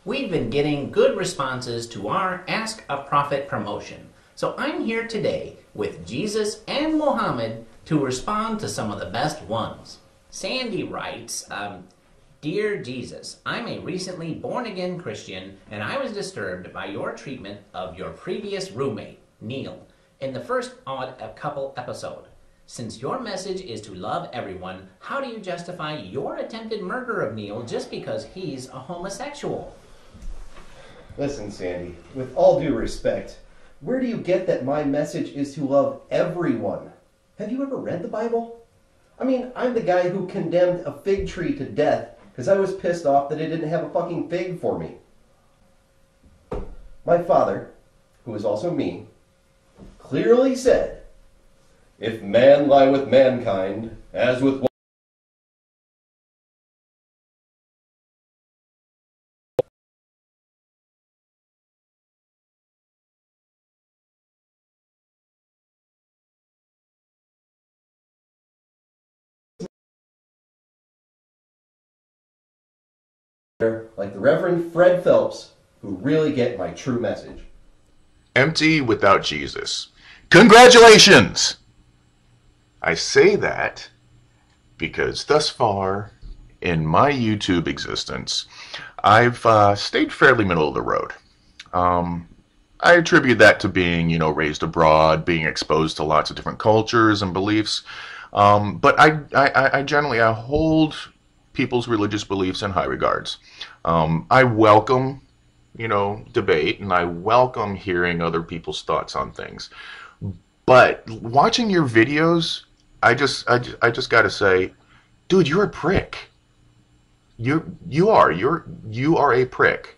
We've been getting good responses to our Ask a Prophet promotion, so I'm here today with Jesus and Muhammad to respond to some of the best ones. Sandy writes, Dear Jesus, I'm a recently born-again Christian, and I was disturbed by your treatment of your previous roommate, Neil, in the first Odd Couple episode. Since your message is to love everyone, how do you justify your attempted murder of Neil just because he's a homosexual? Listen, Sandy, with all due respect, where do you get that my message is to love everyone? Have you ever read the Bible? I mean, I'm the guy who condemned a fig tree to death because I was pissed off that it didn't have a fucking fig for me. My father, who is also me, clearly said, if man lie with mankind, as with like the Reverend Fred Phelps, who really get my true message. Empty without Jesus. Congratulations! I say that because thus far in my YouTube existence, I've stayed fairly middle of the road. I attribute that to being, raised abroad, being exposed to lots of different cultures and beliefs. But I generally hold people's religious beliefs in high regards. I welcome, debate, and I welcome hearing other people's thoughts on things. But watching your videos, I just gotta say, dude, you're a prick. You are a prick.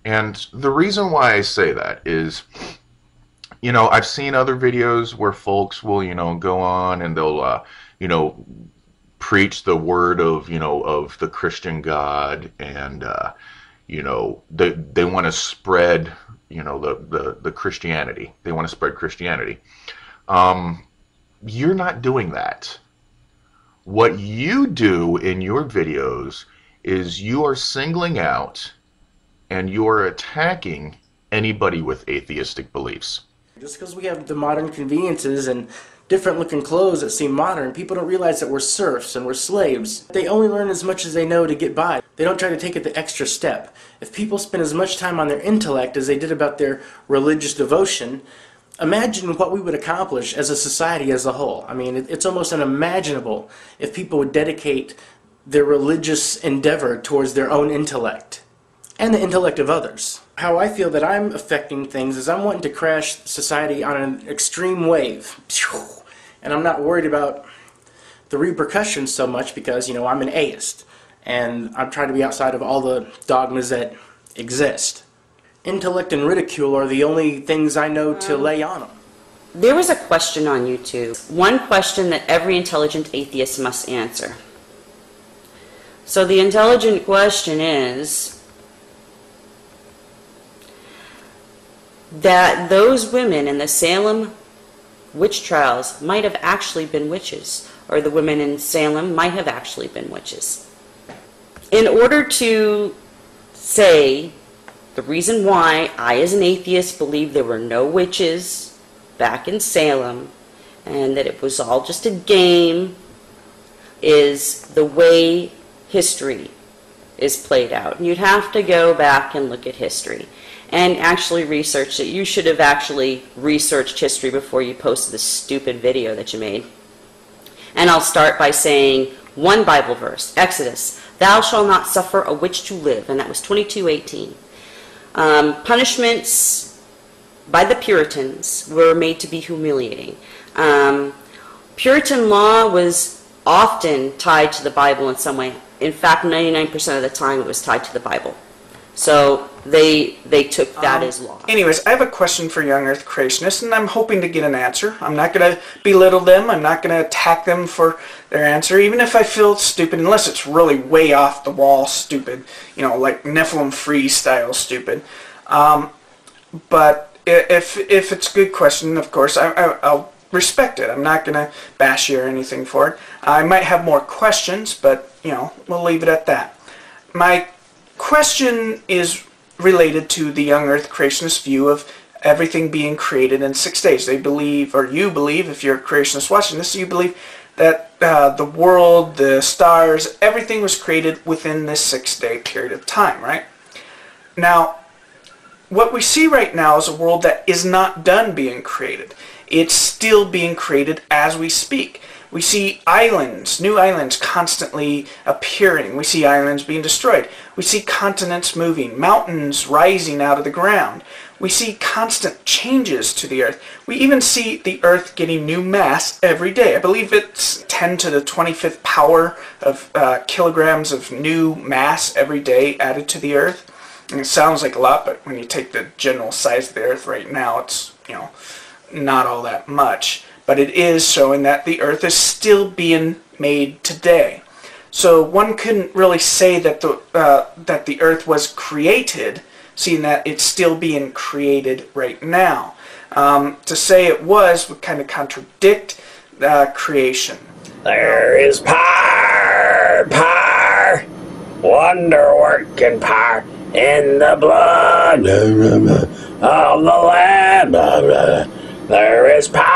And the reason why I say that is, I've seen other videos where folks will, go on and they'll, preach the word of, of the Christian God, and, they want to spread, the Christianity. They want to spread Christianity. You're not doing that. What you do in your videos is you are singling out and you are attacking anybody with atheistic beliefs. Just because we have the modern conveniences and different looking clothes that seem modern, people don't realize that we're serfs and we're slaves. They only learn as much as they know to get by. They don't try to take it the extra step. If people spend as much time on their intellect as they did about their religious devotion, imagine what we would accomplish as a society as a whole. I mean, it's almost unimaginable if people would dedicate their religious endeavor towards their own intellect and the intellect of others. How I feel that I'm affecting things is I'm wanting to crash society on an extreme wave. And I'm not worried about the repercussions so much because, I'm an atheist. And I'm trying to be outside of all the dogmas that exist. Intellect and ridicule are the only things I know to lay on them. There was a question on YouTube. One question that every intelligent atheist must answer. So the intelligent question is that those women in the Salem witch trials might have actually been witches, or the women in Salem might have actually been witches. In order to say the reason why I, as an atheist, believe there were no witches back in Salem and that it was all just a game is the way history is played out. And you'd have to go back and look at history and actually research it. You should have actually researched history before you posted this stupid video that you made. And I'll start by saying one Bible verse, Exodus, "Thou shalt not suffer a witch to live," and that was 22:18. Punishments by the Puritans were made to be humiliating. Puritan law was often tied to the Bible in some way. In fact, 99% of the time it was tied to the Bible. So they took that as law. Anyways, I have a question for young Earth creationists, and I'm hoping to get an answer. I'm not going to belittle them. I'm not going to attack them for their answer, even if I feel it's stupid, unless it's really way off the wall stupid, like Nephilim freestyle stupid. But if it's a good question, of course, I'll respect it. I'm not going to bash you or anything for it. I might have more questions, but, we'll leave it at that. My question is related to the young earth creationist view of everything being created in 6 days. They believe, or you believe, if you're a creationist watching this, you believe that the world, the stars, everything was created within this 6-day period of time, right? Now, what we see right now is a world that is not done being created. It's still being created as we speak. We see islands, new islands constantly appearing. We see islands being destroyed. We see continents moving, mountains rising out of the ground. We see constant changes to the earth. We even see the earth getting new mass every day. I believe it's 10 to the 25th power of kilograms of new mass every day added to the earth. And it sounds like a lot, but when you take the general size of the earth right now, it's, not all that much. But it is showing that the earth is still being made today. So one couldn't really say that the earth was created, seeing that it's still being created right now. To say it was would kind of contradict creation. There is power, wonder-working power in the blood of the Lamb. There is power.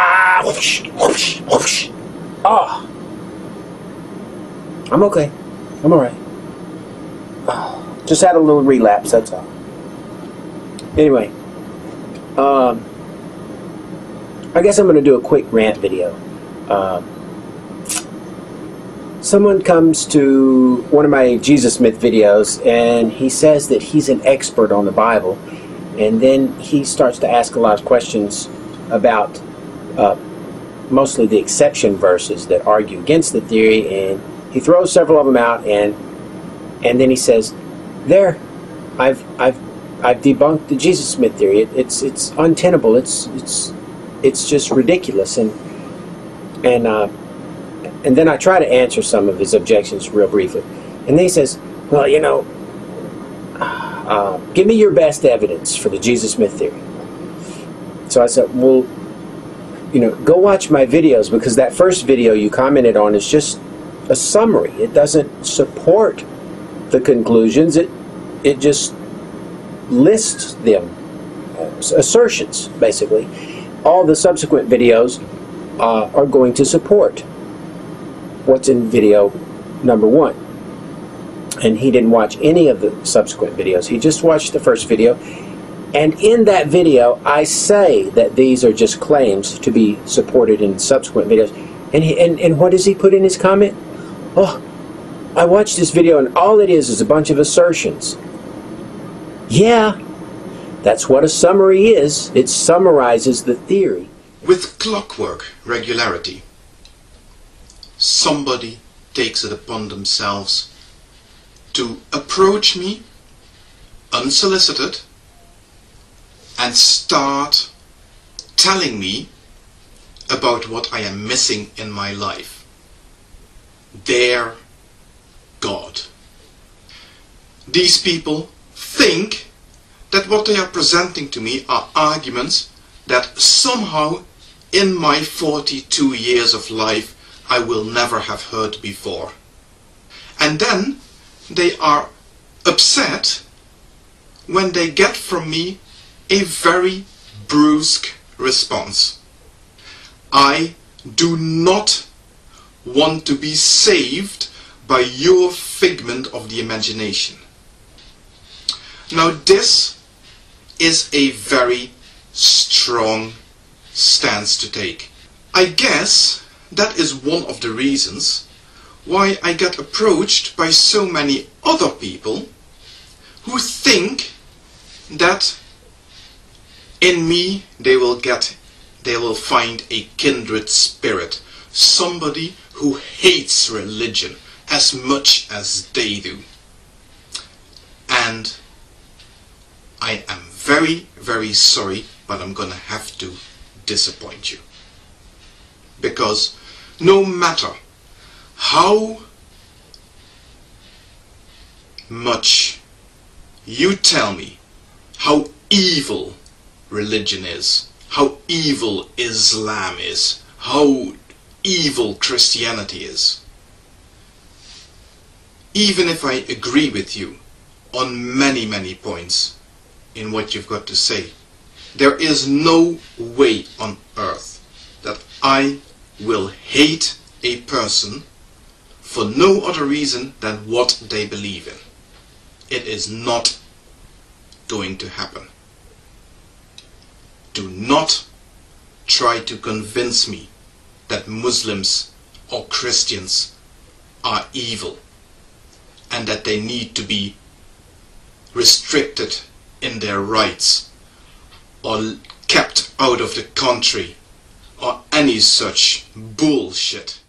Oh. I'm okay. I'm alright. Just had a little relapse, that's all. Anyway. I guess I'm going to do a quick rant video. Someone comes to one of my Jesus Myth videos and he says that he's an expert on the Bible, and then he starts to ask a lot of questions about mostly the exception verses that argue against the theory, and he throws several of them out, and then he says, "There, I've debunked the Jesus Myth theory. It's untenable. It's just ridiculous." And then I try to answer some of his objections real briefly, and then he says, "Well, give me your best evidence for the Jesus Myth theory." So I said, "Well, go watch my videos, because that first video you commented on is just a summary. It doesn't support the conclusions. It just lists them, assertions, basically. All the subsequent videos are going to support what's in video number 1. And he didn't watch any of the subsequent videos. He just watched the first video. And in that video, I say that these are just claims to be supported in subsequent videos. And what does he put in his comment? "Oh, I watched this video and all it is a bunch of assertions." Yeah, that's what a summary is. It summarizes the theory. With clockwork regularity, somebody takes it upon themselves to approach me unsolicited and start telling me about what I am missing in my life. Their God. These people think that what they are presenting to me are arguments that somehow in my 42 years of life I will never have heard before. And then they are upset when they get from me a very brusque response. I do not want to be saved by your figment of the imagination. Now this is a very strong stance to take. I guess that is one of the reasons why I get approached by so many other people who think that in me they will find a kindred spirit, somebody who hates religion as much as they do. And I am very, very sorry, but I'm gonna have to disappoint you. Because no matter how much you tell me how evil religion is, how evil Islam is, how evil Christianity is, even if I agree with you on many, many points in what you've got to say. There is no way on earth that I will hate a person for no other reason than what they believe in. It is not going to happen. Do not try to convince me that Muslims or Christians are evil and that they need to be restricted in their rights or kept out of the country or any such bullshit.